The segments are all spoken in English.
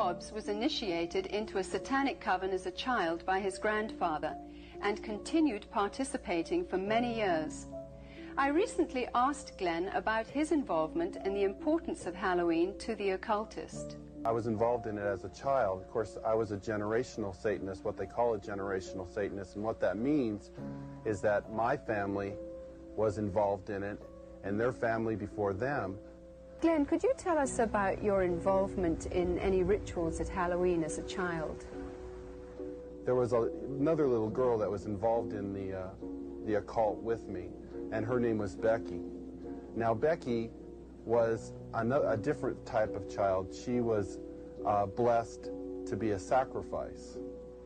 Hobbs was initiated into a Satanic coven as a child by his grandfather and continued participating for many years. I recently asked Glenn about his involvement in the importance of Halloween to the occultist. I was involved in it as a child. Of course, I was a generational Satanist, what they call a generational Satanist, and what that means is that my family was involved in it and their family before them. Glenn, could you tell us about your involvement in any rituals at Halloween as a child? There was another little girl that was involved in the occult with me, and her name was Becky. Now, Becky was a different type of child. She was blessed to be a sacrifice.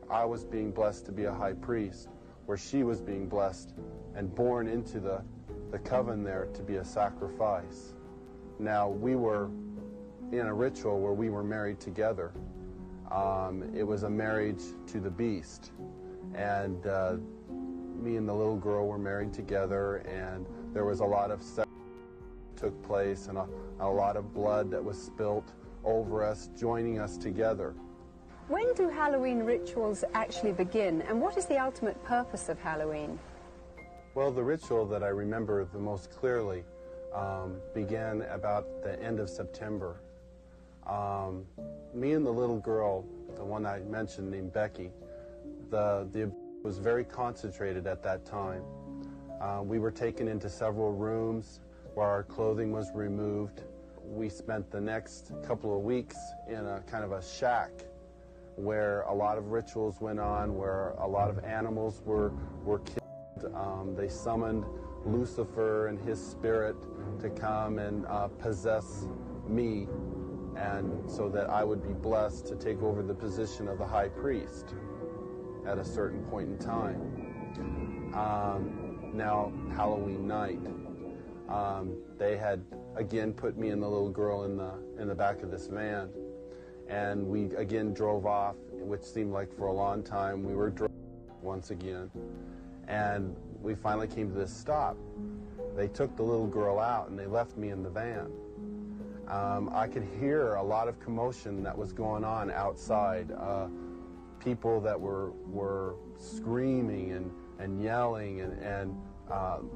I was being blessed to be a high priest, where she was being blessed and born into the coven there to be a sacrifice. Now, we were in a ritual where we were married together. It was a marriage to the beast, and me and the little girl were married together, and there was a lot of sex that took place and a lot of blood that was spilt over us, joining us together. When do Halloween rituals actually begin, and what is the ultimate purpose of Halloween? Well, the ritual that I remember the most clearly began about the end of September. Me and the little girl, the one I mentioned named Becky, the was very concentrated at that time. We were taken into several rooms where our clothing was removed. We spent the next couple of weeks in a kind of a shack where a lot of rituals went on, where a lot of animals were killed. They summoned Lucifer and his spirit to come and possess me, and so that I would be blessed to take over the position of the high priest at a certain point in time. Now, Halloween night, they had again put me and the little girl in the back of this van, and we again drove off, which seemed like for a long time. We were driving once again, and we finally came to this stop. They took the little girl out and they left me in the van. I could hear a lot of commotion that was going on outside. People that were screaming and yelling, and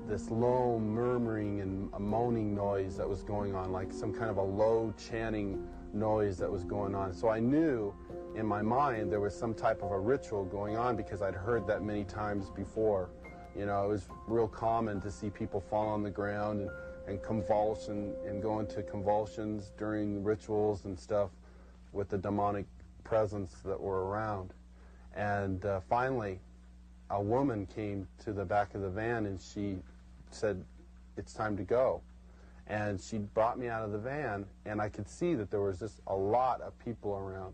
this low murmuring and moaning noise that was going on, like some kind of a low chanting noise that was going on. So I knew in my mind there was some type of a ritual going on, because I'd heard that many times before. You know, it was real common to see people fall on the ground and convulse and go into convulsions during rituals and stuff with the demonic presence that were around. And finally, a woman came to the back of the van and she said, "It's time to go." And she brought me out of the van, and I could see that there was just a lot of people around.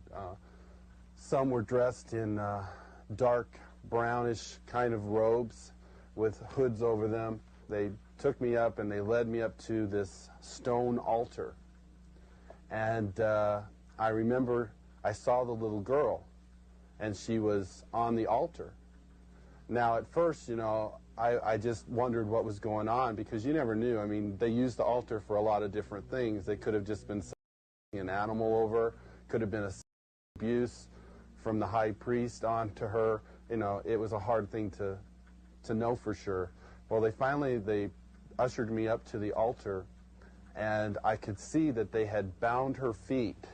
Some were dressed in dark brownish kind of robes with hoods over them. They took me up and they led me up to this stone altar. And I remember I saw the little girl, and she was on the altar. Now, at first, you know, I just wondered what was going on, because you never knew. I mean, they used the altar for a lot of different things. They could have just been sending an animal over, could have been a abuse from the high priest onto her. You know, it was a hard thing to know for sure. Well, they ushered me up to the altar, and I could see that they had bound her feet.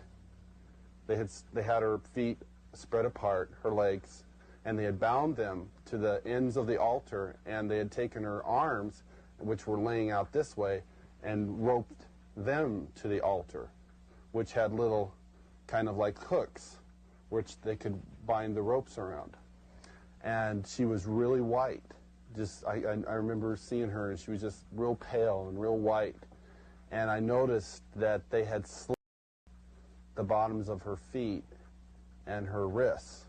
They had her feet spread apart, her legs, and they had bound them to the ends of the altar, and they had taken her arms, which were laying out this way, and roped them to the altar, which had little kind of like hooks, which they could bind the ropes around. And she was really white. I remember seeing her, and she was just real pale and real white. And I noticed that they had slit the bottoms of her feet and her wrists,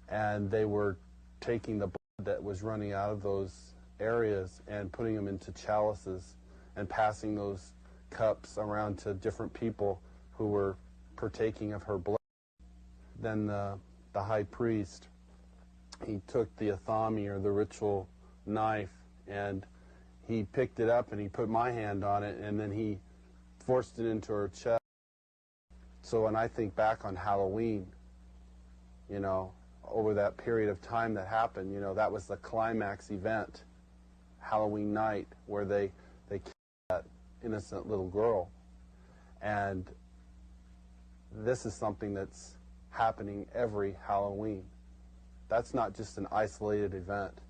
and they were taking the blood that was running out of those areas and putting them into chalices and passing those cups around to different people who were partaking of her blood. Then the high priest, he took the athami, or the ritual knife, and he picked it up and he put my hand on it, and then he forced it into her chest. So when I think back on Halloween, you know, over that period of time that happened, you know, that was the climax event, Halloween night, where they killed that innocent little girl. And this is something that's happening every Halloween. That's not just an isolated event.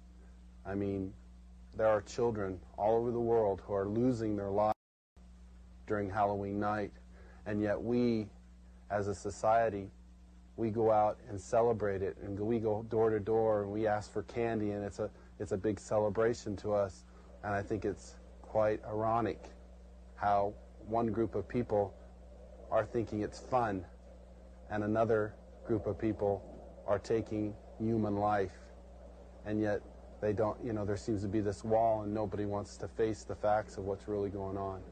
I mean, there are children all over the world who are losing their lives during Halloween night, and yet we, as a society, we go out and celebrate it, and we go door to door, and we ask for candy, and it's a big celebration to us. And I think it's quite ironic how one group of people are thinking it's fun, and another group of people are taking human life, and yet they don't, you know, there seems to be this wall, and nobody wants to face the facts of what's really going on.